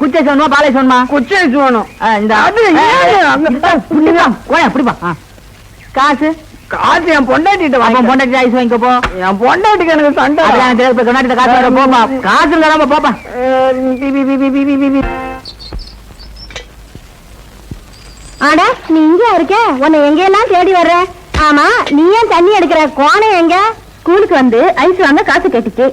குச்சை சொல்லணுமா பாலை சொல்லணுமா? குச்சை சொல்லணும். காசு காசு என் பொண்டாட்டிட்ட பொண்டாட்டி ஐஸ் வாங்கிக்க போ. என் பொண்டாட்டிக்கு எனக்கு சண்டை. பொண்டாட்டி காசு போப்பா. காசு இல்லாம போப்பா. ஆடா நீ இங்க இருக்க, உன்னை எங்கெல்லாம் தேடி வர்ற. ஆமா நீ ஏன் தண்ணி எடுக்கிற? கோணம் எங்க? ஸ்கூலுக்கு வந்து ஐஸ் வாங்க காசு கேட்டுச்சு.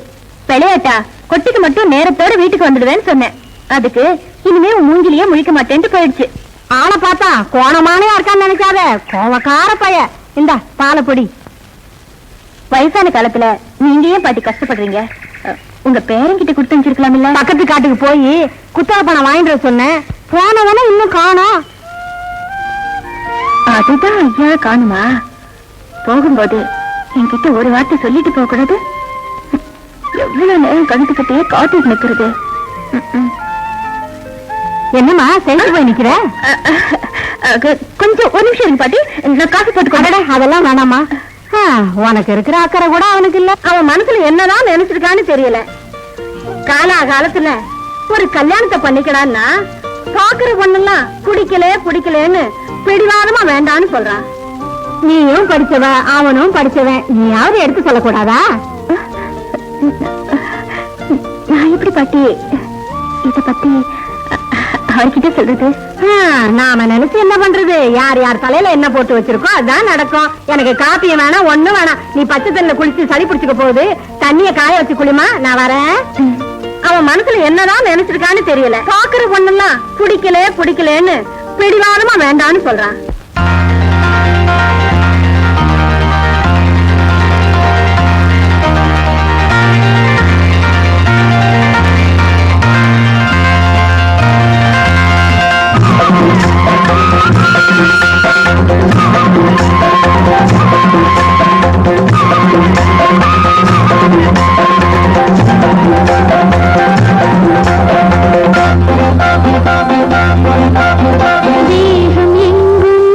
விளையாட்டா கொட்டிக்கு மட்டும் நேரத்தோட வீட்டுக்கு வந்துடுவேன்னு சொன்னேன். அதுக்கு இனிமே உன் மூங்கிலேயே முழிக்க மாட்டேன்ட்டு போயிடுச்சு. ஆளை பார்த்தா கோணமானே இருக்கான்னு நினைக்காத, கோவக்கார பைய. இந்த பாலப்பொடி. வயசான காலத்துல நீங்க ஏன் பாட்டி கஷ்டப்படுறீங்க? உங்க பேரங்கிட்ட கொடுத்து வச்சிருக்கலாம் இல்ல? பக்கத்து காட்டுக்கு போய் குத்தா பணம் வாங்கிட்டு சொன்னேன், போனவன இன்னும் காணோம். அதுதான் ஐயா காணுமா? போகும்போது என்கிட்ட ஒரு வார்த்தை சொல்லிட்டு போக கூடாது? எவ்வளவு நேரம் கழுத்துக்கிட்டே காத்துட்டு நிக்கிறது. என்னம்மா சேர்ந்து போய் நிக்கிற? கொஞ்சம் ஒரு நிமிஷம் இருக்கு பாட்டி, நான் காசு போட்டுக்கொண்டே. அதெல்லாம் வேணாமா? உனக்கு இருக்கிற அக்கறை கூட அவனுக்கு இல்ல. அவன் மனசுல என்னதான் நினைச்சிருக்கான்னு தெரியல. காலத்துல ஒரு கல்யாணத்தை பண்ணிக்கடான்னா பாக்குற பொண்ணுலாம் பிடிக்கலன்னு பிடிவாதமா வேண்டான்னு சொல்றான். நீயும் படிச்சவன் அவனும் படிச்சவன், நீயாவது எடுத்து சொல்லக்கூடாதா? நான் எப்படி பாட்டி இத பத்தி அவர்கிட்ட சொல்றது? நாம நினைச்சு என்ன பண்றது? யார் யார் தலையில என்ன போட்டு வச்சிருக்கோ அதான் நடக்கும். எனக்கு காப்பியும் வேணாம் ஒண்ணும் வேணாம். நீ பச்சை தண்ணில குளிச்சு சளி பிடிச்சுக்க போகுது, தண்ணிய காய வச்சு குளிமா, நான் வரேன். அவன் மனசுல என்னதான் நினைச்சிருக்கான்னு தெரியல. பாக்குற பொண்ணுலாம் பிடிக்கலன்னு பிடிவாதமா வேண்டான்னு சொல்றான். தேகம் எங்கும்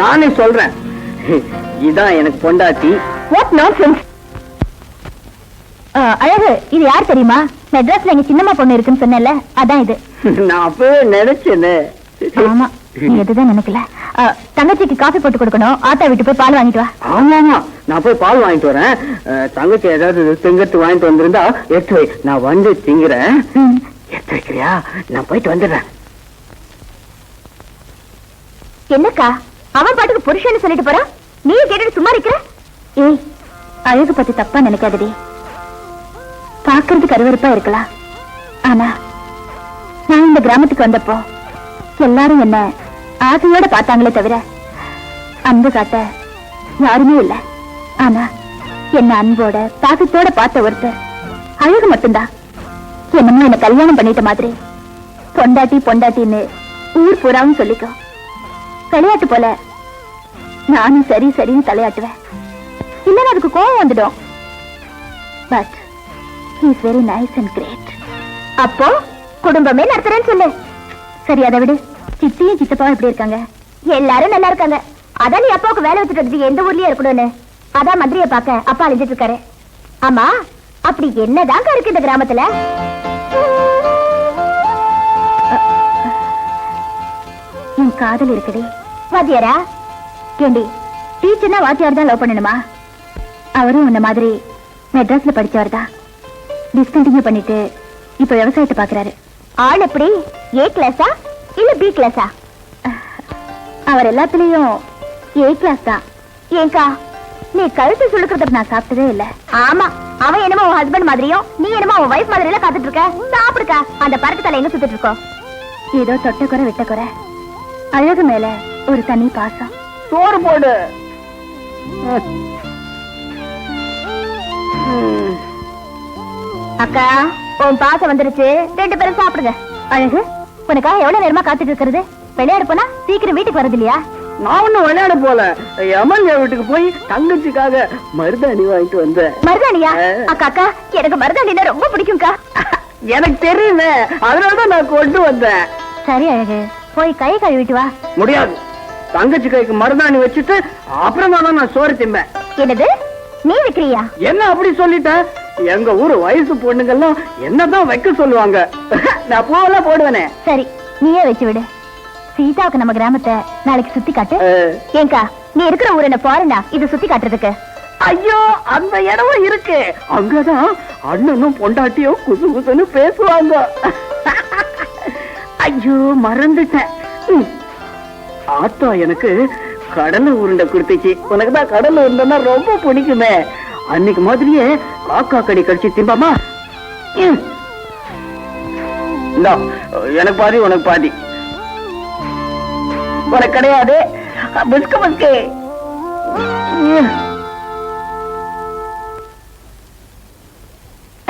நானே சொல்றேன். இதான் எனக்கு பொண்டாட்டி. What nonsense. அழகு, இது யார் தெரியுமா? மெட்ராஸ்ல எங்க சின்னம்மா பொண்ணு இருக்குன்னு சொன்னேன்ல, அதான் இது. நான் அப்பவே நினைச்சேன்னு. ஆமா, நீ எதுதான் நினைக்கல. தங்கச்சிக்கு காஃபி போட்டு கொடுக்கணும். ஆத்தா விட்டு போய் பால் வாங்கிட்டு வா. ஆமா, நான் போய் பால் வாங்கிட்டு வரேன். தங்கச்சி ஏதாவது திங்கத்து வாங்கிட்டு வந்திருந்தா எடுத்து வை, நான் வந்து திங்குறேன். எடுத்து வைக்கிறியா? நான் போயிட்டு வந்துடுறேன். என்னக்கா அவன் பாட்டுக்கு புருஷன்னு சொல்லிட்டு போறான், நீ கேட்டுட்டு சும்மா இருக்கிற? ஏய், அழகு பத்தி தப்பா நினைக்காதடி. பாக்குறதுக்கு அருவருப்பா இருக்கலாம், ஆனா நான் இந்த கிராமத்துக்கு வந்தப்போ எல்லாரும் என்ன ஆசையோட பார்த்தாங்களே தவிர அன்பு காட்ட யாருமே இல்ல. ஆனா என்ன அன்போட பாசத்தோட பார்த்த ஒருத்தர் அழகு மட்டும்தான். என்னமோ என்ன கல்யாணம் பண்ணிட்ட மாதிரி பொண்டாட்டி பொண்டாட்டின்னு ஊர் பூராவும் சொல்லிக்கோ. விளையாட்டு போல நானும் சரி சரின்னு தலையாட்டுவேன். இல்லன்னா அதுக்கு கோவம் வந்துடும். But he is very nice and great. அப்போ குடும்பமே நடத்துறேன்னு சொல்லு. சரி, அதை விடு. சித்தியும் சித்தப்பாவும் எப்படி இருக்காங்க? எல்லாரும் நல்லா இருக்காங்க. அதான் நீ அப்பாவுக்கு வேலை வச்சுட்டு வந்து எந்த ஊர்லயே இருக்கணும்னு அதான் மந்திரியை பார்க்க அப்பா அழிஞ்சிட்டு இருக்காரு. ஆமா, அப்படி என்னதாங்க இருக்கு இந்த கிராமத்துல? என் காதல் இருக்குடி. வாத்தியாரா? ஏண்டி, டீச்சர்னா வாத்தியார் தான் லவ் பண்ணணுமா? அவரும் உன்ன மாதிரி மெட்ராஸ்ல படிச்சவர் தான். டிஸ்கண்டினியூ பண்ணிட்டு இப்ப விவசாயத்தை பாக்குறாரு. ஆள் எப்படி? ஏ கிளாஸா இல்ல பி கிளாஸா? அவர் எல்லாத்துலயும் ஏ கிளாஸ் தான். ஏங்கா, நீ கழுத்து சுழுக்கிறதுக்கு நான் சாப்பிட்டதே இல்ல. ஆமா, அவன் என்னமோ உன் ஹஸ்பண்ட் மாதிரியும் நீ என்னமோ உன் வைஃப் மாதிரியில காத்துட்டு இருக்க. சாப்பிடுக்கா. அந்த பறக்கு தலை எங்க சுத்திட்டு இருக்கோம்? ஏதோ தொட்ட குறை விட்ட குறை. அழகு மேல ஒரு தனி பாசம். சோறு போடு. அக்கா, உன் பாசம் வந்துருச்சு, 2 பேரும் சாப்பிடுங்க. அழகு, உனக்காக எவ்வளவு நேரமா காத்துட்டு இருக்கிறது? விளையாடு போனா சீக்கிரம் வீட்டுக்கு வரது இல்லையா? நான் ஒண்ணும் விளையாட போல, எம்எல்ஏ வீட்டுக்கு போய் தங்கச்சிக்காக மருதாணி வாங்கிட்டு வந்தேன். மருதாணியா? அக்கா அக்கா, எனக்கு மருதாணினா ரொம்ப பிடிக்கும்க்கா. எனக்கு தெரியுமே, அதனாலதான் நான் கொண்டு வந்தேன். சரி அழகு, போய் கை கழுவிட்டு வா. முடியாது, தங்கச்சி கைக்கு மருதாணி வச்சுட்டு அப்புறமா தான் நான் சோறு திம்பேன். என்னது, நீ வைக்கிறியா? என்ன அப்படி சொல்லிட்ட? எங்க ஊரு வயசு பொண்ணுங்கெல்லாம் என்னதான் வைக்க சொல்லுவாங்க. நான் பூவெல்லாம் போடுவேனே. சரி, நீயே வச்சு விடு. சீதாவுக்கு நம்ம கிராமத்தை நாளைக்கு சுத்தி காட்டு. ஏங்கா, நீ இருக்கிற ஊர் என்ன பாருண்ணா இது சுத்தி காட்டுறதுக்கு? ஐயோ, அந்த இடமும் இருக்கு. அங்கதான் அண்ணனும் பொண்டாட்டியும் குசு குசுன்னு பேசுவாங்க. ஐயோ, மறந்துட்டேன். ஆத்தா எனக்கு கடலை உருண்டை கொடுத்துச்சு. உனக்கு தான் கடலை உருண்டைன்னா ரொம்ப பிடிக்குமே. அன்னைக்கு மாதிரியே காக்கா கடி கடிச்சு திம்பாமா? எனக்கு பாதி உனக்கு பாதி. உனக்கு கிடையாது. புஸ்கு புஸ்கு.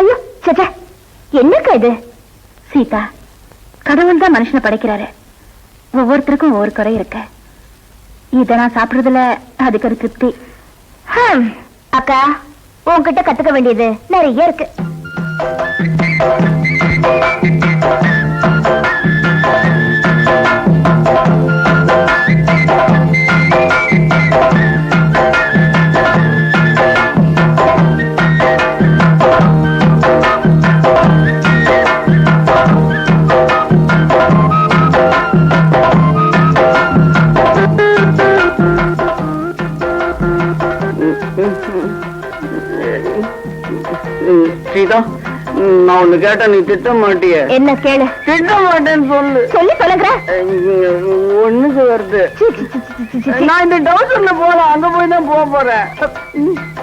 ஐயோ சச்சா, என்னக்கா இது? சீதா, கடவுள் தான் மனுஷனை படைக்கிறாரு. ஒவ்வொருத்தருக்கும் ஒவ்வொரு குறை இருக்கு. இத நான் சாப்பிடுறதுல அதுக்கு ஒரு திருப்தி. அக்கா, உன்கிட்ட கத்துக்க வேண்டியது நிறைய இருக்கு. சீதா, நான் ஒண்ணு கேட்டா நீ திட்ட மாட்டிய. என்ன கேளு. திட்ட மாட்டேன்னு சொல்லு. சொல்லி சொல்லுங்க. ஒண்ணுக்கு வருது. நான் இந்த டவுசர்ல போல அங்க போய் தான் போக போறேன்.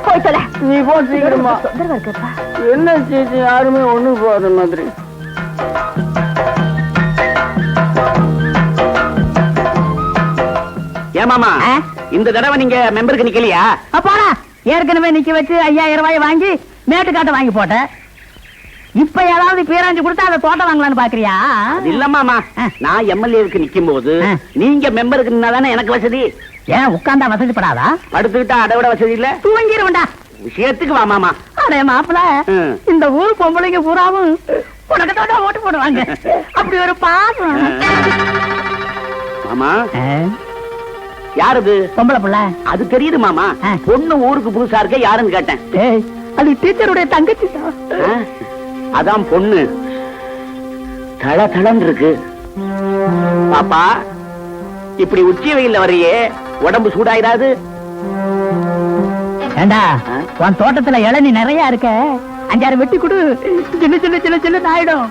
போய் சொல்ல. நீ போ சீக்கிரமா. என்ன சீச்சு, யாருமே ஒண்ணு போற மாதிரி. ஏமாமா, இந்த தடவை நீங்க மெம்பருக்கு நிக்கலையா? போனா ஏற்கனவே நிக்க வச்சு 5000 ரூபாய் வாங்கி மேட்டுக்காட்ட வாங்கி போட்டேன். இப்ப ஏதாவது பேராஞ்சு கொடுத்தா அதை தோட்டம் வாங்கலான்னு பாக்குறியா? இல்லம்மாமா, நான் எம்எல்ஏவுக்கு நிக்கும் போது நீங்க மெம்பருக்கு நின்னாதானே எனக்கு வசதி. ஏன் உட்கார்ந்தா வசதிப்படாதா? படுத்துக்கிட்டா அதை விட வசதி இல்ல. தூங்கிடுவேண்டா. விஷயத்துக்கு வா மாமா. அடே மாப்பிள, இந்த ஊர் பொம்பளைங்க பூராவும் உனக்கு தான் ஓட்டு போடுவாங்க. அப்படி ஒரு பாசம். மாமா, யாருது? பொம்பளை புள்ள. அது தெரியுது மாமா. பொண்ணு ஊருக்கு புதுசா இருக்க யாருன்னு கேட்டேன். அது டீச்சருடைய தங்கச்சி. அதான் பொண்ணு தள தளன்னு இருக்கு. பாப்பா, இப்படி உச்சி வெயில்ல வரையே உடம்பு சூடாயிராது? ஏண்டா, உன் தோட்டத்துல இளநீ நிறைய இருக்க, 5-6 வெட்டி கொடு. சின்ன சின்ன சின்ன சின்ன ஆயிடும்.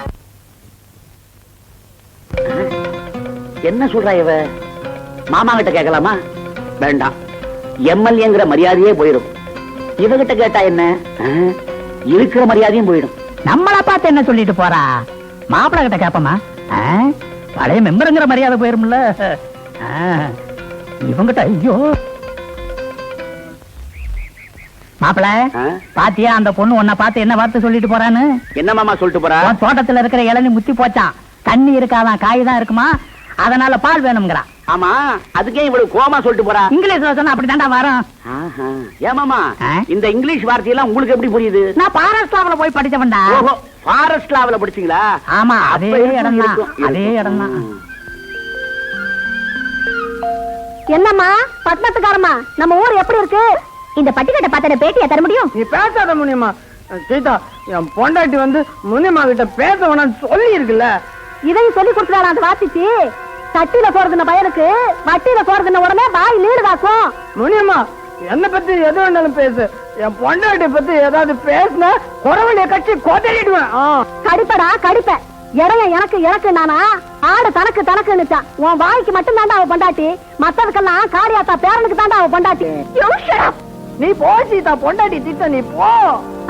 என்ன சொல்றா இவ? மாமா கிட்ட கேட்கலாமா? வேண்டாம், எம்எல்ஏங்கிற மரியாதையே போயிடும். இவகிட்ட கேட்டா என்ன, இருக்கிற மரியாதையும் போயிடும். நம்மள பார்த்து என்ன சொல்லிட்டு போறா? மாப்பிள்ள கிட்ட கேப்பமா? பழைய மெம்பருங்கிற மரியாதை போயிரும்ல. இவங்கிட்ட ஐயோ. மாப்பிள்ள பாத்தியா, அந்த பொண்ணு உன்னை பார்த்து என்ன வார்த்தை சொல்லிட்டு போறான்னு? என்ன மாமா சொல்லிட்டு போறா? தோட்டத்துல இருக்கிற இளநீ முத்தி போச்சான், தண்ணி இருக்காதான், காய் தான் இருக்குமா, அதனால பால் வேணும்ங்கிறா. ஆமா, அதுக்கே இவ்வளவு கோமா சொல்லிட்டு போறா? இங்கிலீஷ்ல சொன்னா அப்படித்தாண்டா வரும். ஏமாமா, இந்த இங்கிலீஷ் வார்த்தையெல்லாம் உங்களுக்கு எப்படி புரியுது? நான் பாரஸ்லாவில போய் படிச்சவன்டா. ஃபாரஸ்ட் லாவில் படிச்சீங்களா? ஆமா, அதே இடம் தான், அதே இடம் தான். என்னம்மா பத்மத்துக்காரமா, நம்ம ஊர் எப்படி இருக்கு? இந்த பட்டிக்கட்டை பார்த்த பேட்டியா தர முடியும்? நீ பேசாத முனியம்மா. சீதா, என் பொண்டாட்டி வந்து முனியம்மா கிட்ட பேச வேணாம்னு சொல்லி இருக்குல்ல. இதையும் சொல்லி கொடுத்துறாள் அந்த வாத்திச்சு. தட்டில போறதுன பையனுக்கு வட்டியில போறதுன உடனே வாய் நீடுதாக்கும். முனியம்மா, என்ன பத்தி எது வேணாலும் பேசு. என் பொண்டாட்டி பத்தி ஏதாவது பேசுன குறவழிய கட்சி கொதறிடுவேன். கடிப்படா கடிப்ப. இடைய எனக்கு எனக்கு நானா? ஆடு தனக்கு தனக்குன்னுச்சான். உன் வாய்க்கு மட்டும் தாண்டா அவ பொண்டாட்டி, மத்ததுக்கெல்லாம் காரியாத்தா பேரனுக்கு தாண்டா அவ பொண்டாட்டி. நீ போ சீதா, பொண்டாட்டி திட்ட நீ போ.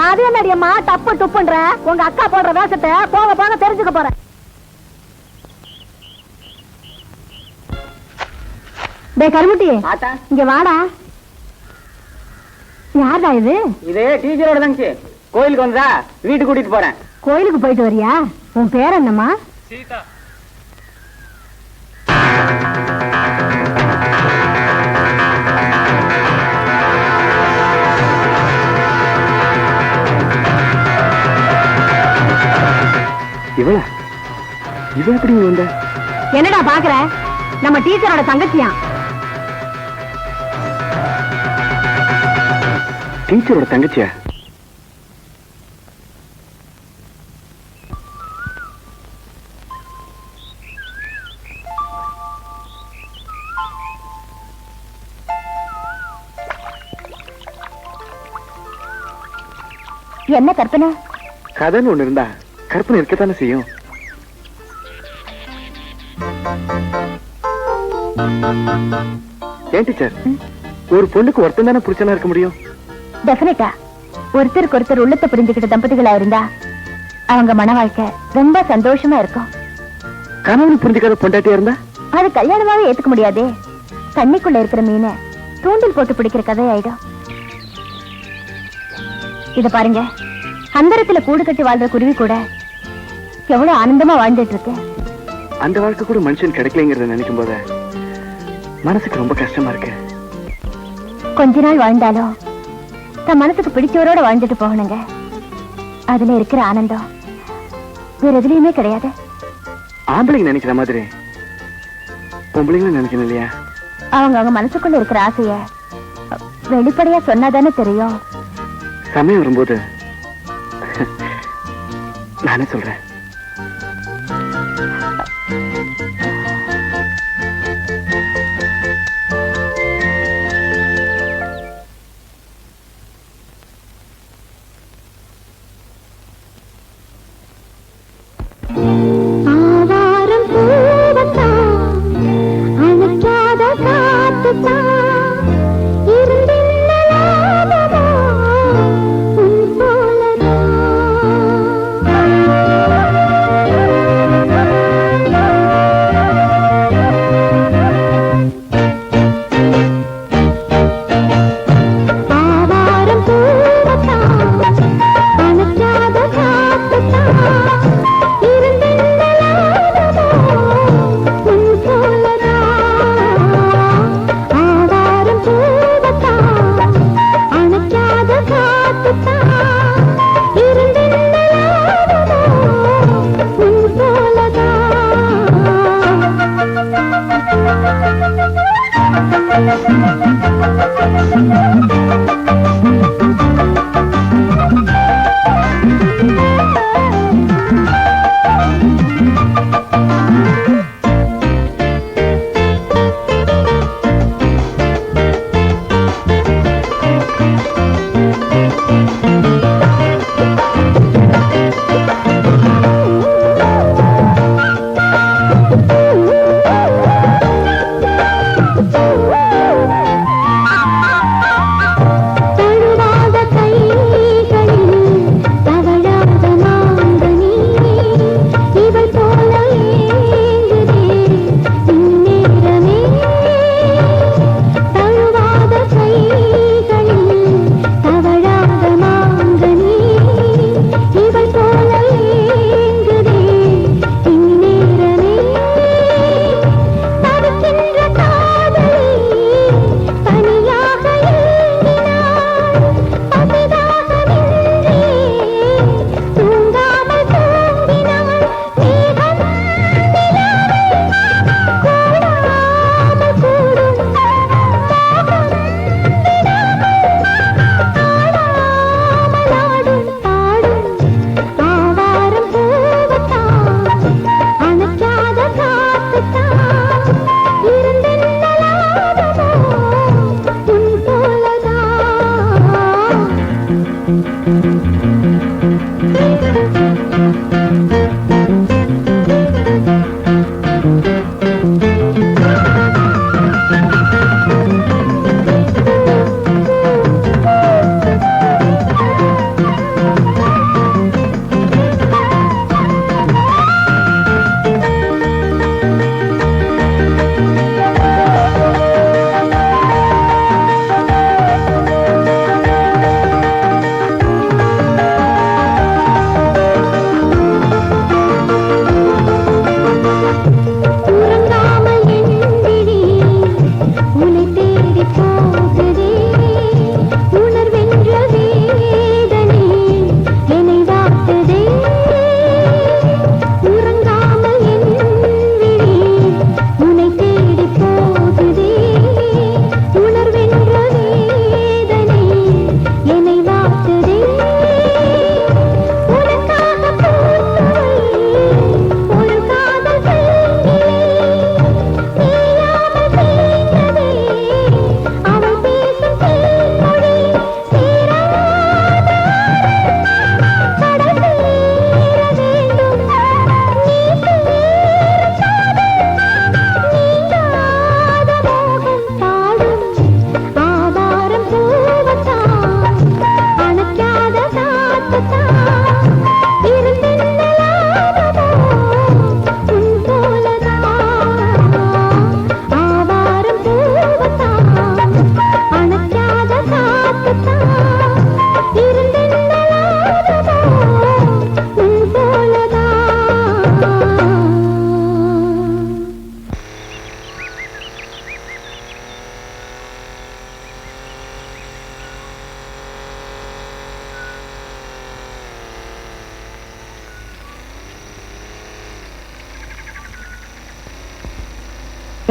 அது என்னடி அம்மா தப்பு துப்புன்ற? உங்க அக்கா போடுற வேஷத்தை போக போக தெரிஞ்சுக்க போற. டேய் கருமுட்டி, இங்க வாடா. யாரா இது? இதே டீச்சரோட தங்கச்சி. கோயிலுக்கு வந்தா வீட்டுக்கு கூட்டிட்டு போறேன். கோயிலுக்கு போயிட்டு வரியா? உன் பேர் என்னம்மா? சீதா. இவளா? இவ எப்படி வந்த? என்னடா பாக்குற? நம்ம டீச்சரோட தங்கச்சியா? டீச்சரோட தங்கச்சியா? என்ன கற்பனை? கதைன்னு ஒண்ணு இருந்தா கற்பனை இருக்கத்தானே செய்யும். ஏன் டீச்சர், ஒரு பொண்ணுக்கு ஒருத்தன் தானே புருஷனா இருக்க முடியும்? டெஃபினட்டா. ஒருத்தருக்கு ஒருத்தர் உள்ளத்தை புரிஞ்சுக்கிட்ட தம்பதிகளா இருந்தா அவங்க மன வாழ்க்கை ரொம்ப சந்தோஷமா இருக்கும். கணவன் புரிஞ்சுக்காத பொண்டாட்டியா இருந்தா அது கல்யாணமாவே ஏத்துக்க முடியாதே. தண்ணிக்குள்ள இருக்கிற மீனை தூண்டில் போட்டு பிடிக்கிற கதையாயிடும். இத பாருங்க, அந்தரத்துல கூடு கட்டி வாழ்ற குருவி கூட எவ்வளவு ஆனந்தமா வாழ்ந்துட்டு இருக்கு. அந்த வாழ்க்கை கூட மனுஷன் கிடைக்கலங்கிறத நினைக்கும் போது மனசுக்கு ரொம்ப கஷ்டமா இருக்கு. கொஞ்ச நாள் வாழ்ந்தாலும் தன் மனசுக்கு பிடிச்சவரோட வாழ்ந்துட்டு போகணுங்க. அதுல இருக்கிற ஆனந்தம் வேற எதுலயுமே கிடையாது. ஆம்பளைங்க நினைக்கிற மாதிரி பொம்பளைங்களும் நினைக்கணும் இல்லையா? அவங்க மனசுக்குள்ள இருக்கிற ஆசைய வெளிப்படையா சொன்னாதானே தெரியும். சமயம் வரும்போது நானே சொல்றேன்.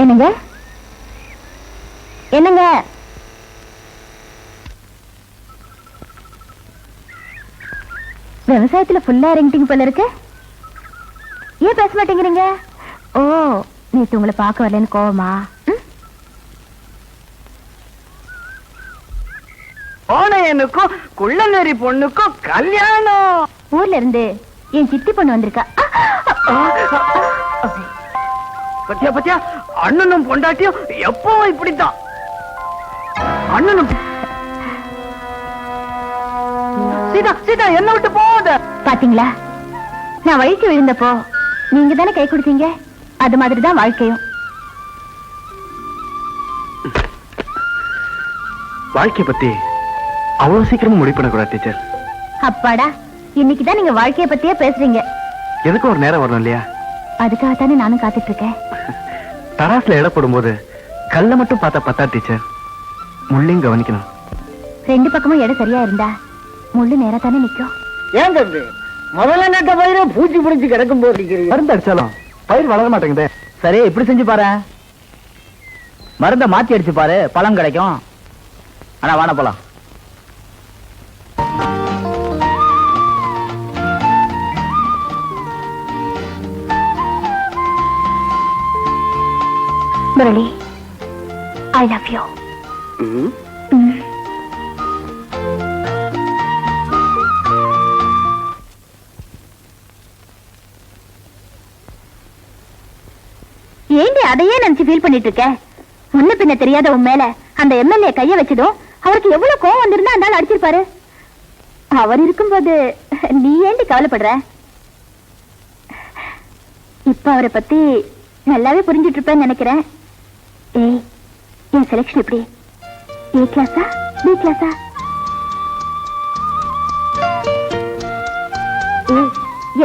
என்னங்க என்னங்க விவசாயத்துல ஃபுல்லா இறங்கிட்டீங்க போல இருக்கு. ஏன் பேச மாட்டேங்கிறீங்க? ஓ, நேத்து உங்களை பார்க்க வரலன்னு கோவமா? எனக்கும் குள்ளநேரி பொண்ணுக்கும் கல்யாணம். ஊர்ல இருந்து என் சித்தி பொண்ணு வந்திருக்கா. பத்தியா பத்தியா, அண்ணனும் பொண்டாட்டியும் எப்பவும் இப்படித்தான். அண்ணனும் சீதா சீதா என்ன விட்டு போத. பாத்தீங்களா, நான் வழிக்கு விழுந்தப்போ நீங்க தானே கை கொடுத்தீங்க. அது மாதிரிதான் வாழ்க்கையும். வாழ்க்கை பத்தி அவ்வளவு சீக்கிரமா முடிவு பண்ணக்கூடாது டீச்சர். அப்பாடா, இன்னைக்குதான் நீங்க வாழ்க்கைய பத்தியே பேசுறீங்க. எதுக்கும் ஒரு நேரம் வரணும் இல்லையா? அதுக்காகத்தானே நானும் காத்துட்டு இருக்கேன். தராசுல இடப்படும் போது கல்ல மட்டும் பார்த்தா பத்தா டீச்சர், முள்ளையும் கவனிக்கணும். ரெண்டு பக்கமும் இடம் சரியா இருந்தா முள்ளு நேரா தானே நிக்கும். ஏன் தம்பி, முதல்ல நட்ட பயிர பூச்சி பிடிச்சு கிடக்கும் போது மருந்து அடிச்சாலும் பயிர் வளர மாட்டேங்குதே. சரி, இப்படி செஞ்சு பாரு. மருந்த மாத்தி அடிச்சு பாரு, பழம் கிடைக்கும். ஆனா வான போலாம். Murali, I love you. ஏண்டி அதையே நினைச்சு ஃபீல் பண்ணிட்டு இருக்க? முன்ன பின்ன தெரியாத உன் மேல அந்த எம்எல்ஏ கைய வச்சதும் அவருக்கு எவ்வளவு கோவம் வந்திருந்தா அந்த ஆள் அடிச்சிருப்பாரு. அவர் இருக்கும்போது நீ ஏண்டி கவலைப்படுற? இப்ப அவரை பத்தி நல்லாவே புரிஞ்சிட்டு இருப்பேன்னு நினைக்கிறேன். ஏய், என் செலக்ஷன் எப்படி? ஏ கிளாஸா, பி கிளாஸா? ஏய்,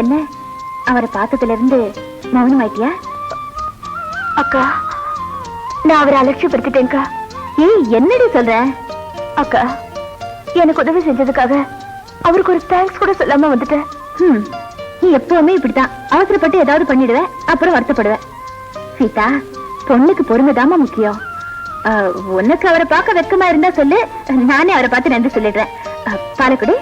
என்ன அவரை பார்த்ததுல இருந்து மௌனம் ஆயிட்டியா? அக்கா, நான் அவரை அலட்சியப்படுத்திட்டேன்க்கா. ஏய், என்னடி சொல்ற? அக்கா, எனக்கு உதவி செஞ்சதுக்காக அவருக்கு ஒரு தேங்க்ஸ் கூட சொல்லாம வந்துட்டேன். நீ எப்பவுமே இப்படித்தான் அவசரப்பட்டு ஏதாவது பண்ணிடுவேன், அப்புறம் வருத்தப்படுவேன். சீதா, பொண்ணுக்கு பொறுமைதாமா முக்கியம். உனக்கு அவரை பார்க்க வெக்கமா இருந்தா சொல்லு, நானே அவரை பார்த்து நன்றி சொல்லிடுறேன். பாலக்குடி.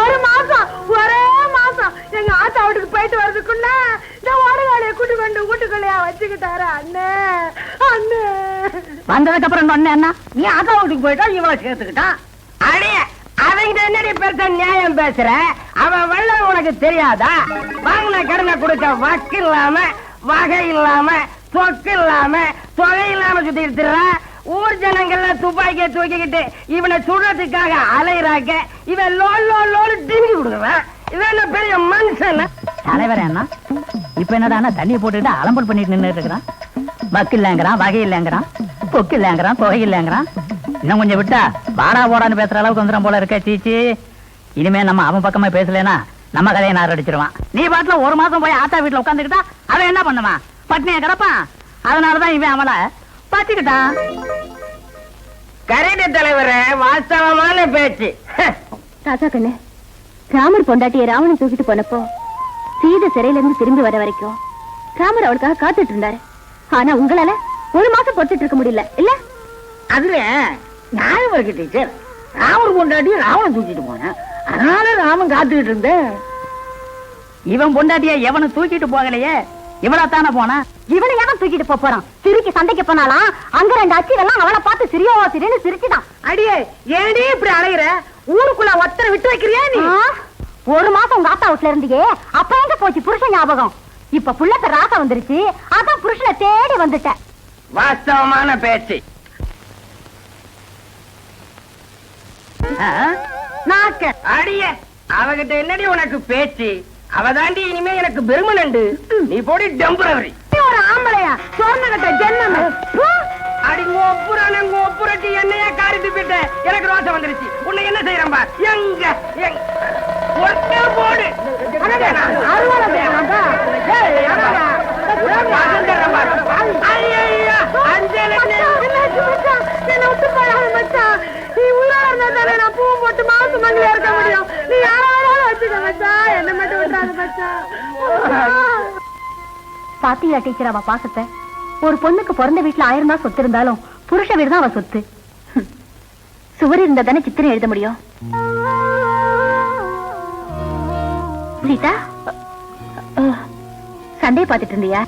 ஒரு மாசம், ஒரே மாசம் எங்க ஆத்தா வீட்டுக்கு போயிட்டு வர்றதுக்குள்ள இந்த ஓடுகாலிய கூட்டி கொண்டு வீட்டுக்குள்ளையா வச்சுக்கிட்டாரு. அண்ணே அண்ணே வந்ததுக்கு அப்புறம் ஒண்ணு என்ன, நீ ஆத்தா வீட்டுக்கு போயிட்டா இவ்வளவு சேர்த்துக்கிட்டான். அடே, அவங்க என்னடி பெருசா நியாயம் பேசுற? அவன் வெள்ளம் உனக்கு தெரியாதா? வாங்கின கடனை கொடுக்க வக்கு இல்லாம, வகை இல்லாம, சொக்கு இல்லாம, தொகை இல்லாம சுத்திட்டு ஊர் ஜனங்கள்ல துப்பாக்கிய தூக்கிக்கிட்டு இவனை சுடுறதுக்காக அலையிறாக்க, இவன் லோல் லோல் லோல் டிங்கி விடுவான். இவன் என்ன பெரிய மனுஷன்? தலைவரே அண்ணா, இப்ப என்னடா தண்ணியை போட்டுட்டு அலம்பல் பண்ணிட்டு நின்றுட்டு இருக்கிறான். வக்கு இல்லங்கிறான், வகை இல்லங்கிறான், கொக்கு இல்லங்கிறான், தொகை இல்லங்கிறான். இன்னும் கொஞ்சம் விட்டா வாடா போடான்னு பேசுற அளவுக்கு வந்துடும் போல இருக்க. சீச்சி, இனிமே நம்ம அவன் பக்கமா பேசலனா நம்ம கதையை நார் அடிச்சிருவான். நீ பாட்டுல ஒரு மாசம் போய் ஆத்தா வீட்டுல உட்காந்துக்கிட்டா அவன் என்ன பண்ணுவான்? பட்னியா கிடப்பான். அதனாலதான் இவன் அவளை பாத்துக்கிட்டான். கரெக்ட் தலைவரே, வாஸ்தவமான பேச்சு. தாத்தா கண்ணு, ராமர் பொண்டாட்டிய ராவணன் தூக்கிட்டு போனப்போ சீதை சிறையில இருந்து திரும்பி வர வரைக்கும் ராமர் அவளுக்காக காத்துட்டு இருந்தாரு. ஆனா உங்களால ஒரு மாசம் பொறுத்துட்டு இருக்க முடியல இல்ல? அதுல நியாயம் இருக்கு டீச்சர். ராமர் பொண்டாட்டிய ராவணன் தூக்கிட்டு போனேன், அதனால ராமன் காத்துக்கிட்டு இருந்தேன். இவன் பொண்டாட்டிய எவனு தூக்கிட்டு போகலையே, இவளத்தானே போனா. இவனை எவன் தூக்கிட்டு போறான்? சிரிக்கு சண்டைக்கு போனாலாம் அங்க ரெண்டு அச்சிகள்லாம் அவளை பார்த்து சிரியோ சிரின்னு சிரிச்சுதான். அடியே, ஏடி இப்படி அலையிற? ஊருக்குள்ள ஒத்தரை விட்டு வைக்கிறியா நீ? ஒரு மாசம் உங்க ஆத்தா வீட்டுல இருந்தியே, அப்ப எங்க போச்சு புருஷன் ஞாபகம்? இப்ப புள்ளக்க ராசா வந்துருச்சு, அதான் புருஷனை தேடி வந்துட்ட. வாஸ்தவமான பேச்சு. நாக்க அடியே, அவகிட்ட என்னடி உனக்கு பேச்சு? அவதாண்டி இனிமே எனக்கு பெருமனண்டு. நீ போடி டெம்பரவரி. ஒரு ஆம்பளையா சொர்ணகட்ட ஜென்மம். அடி ஒப்புரட்டி என்னையா காரிட்டு போயிட்ட? எனக்கு ரோசம் வந்துருச்சு. உன்னை என்ன செய்யறேன் பார். எங்க ஒட்டே போடு. என்ன விட்டு போறாங்க மச்சான். நீ உள்ள இருந்தா நான் பூ போட்டு மாசு மங்களா இருக்க முடியும். நீ யாராவது வச்சுக்க மச்சான், என்ன மட்டும் விட்டுறாங்க மச்சான். பாத்தியா டீச்சர் அவ பாசத்தை? ஒரு பொண்ணுக்கு பிறந்த வீட்டுல 1000 தான் சொத்து இருந்தாலும் புருஷ வீடு தான் அவ சொத்து. சுவர் இருந்தா தானே சித்திரம் எழுத முடியும். சீதா, சண்டையை பார்த்துட்டு இருந்தியா?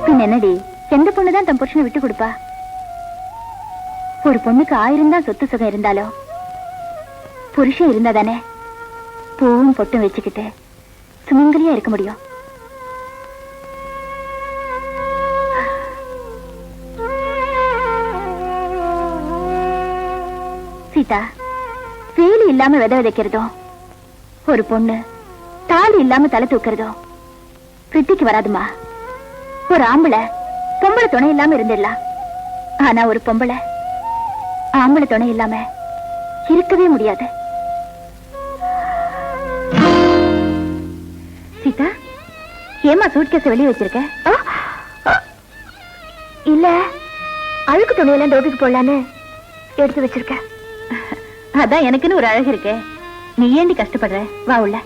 பின் என்னடி, எந்த பொண்ணுதான் தன் புருஷனை விட்டு கொடுப்பா? ஒரு பொண்ணுக்கு 1000 தான் சொத்து சுகம் இருந்தாலும் புருஷன் இருந்தா தானே பூவும் பொட்டும் வச்சுக்கிட்டு சுமங்கலியா இருக்க முடியும். சீதா, வேலி இல்லாம விதை விதைக்கிறதும் ஒரு பொண்ணு தாலி இல்லாம தலை தூக்குறதும் பிரிட்டிக்கு வராதுமா. ஒரு ஆம்பளை பொம்பளை துணை இல்லாம இருந்துடலாம், ஆனா ஒரு பொம்பளை ஆம்பளை துணை இல்லாம இருக்கவே முடியாது. சீதா, ஏமா சூட்கேஸ் வெளியே வச்சிருக்க? இல்ல, அழுக்கு துணியெல்லாம் டோபிக்கு போடலான்னு எடுத்து வச்சிருக்க. அதான் எனக்குன்னு ஒரு அழகு இருக்கே, நீ ஏண்டி கஷ்டப்படுற? வா உள்ள.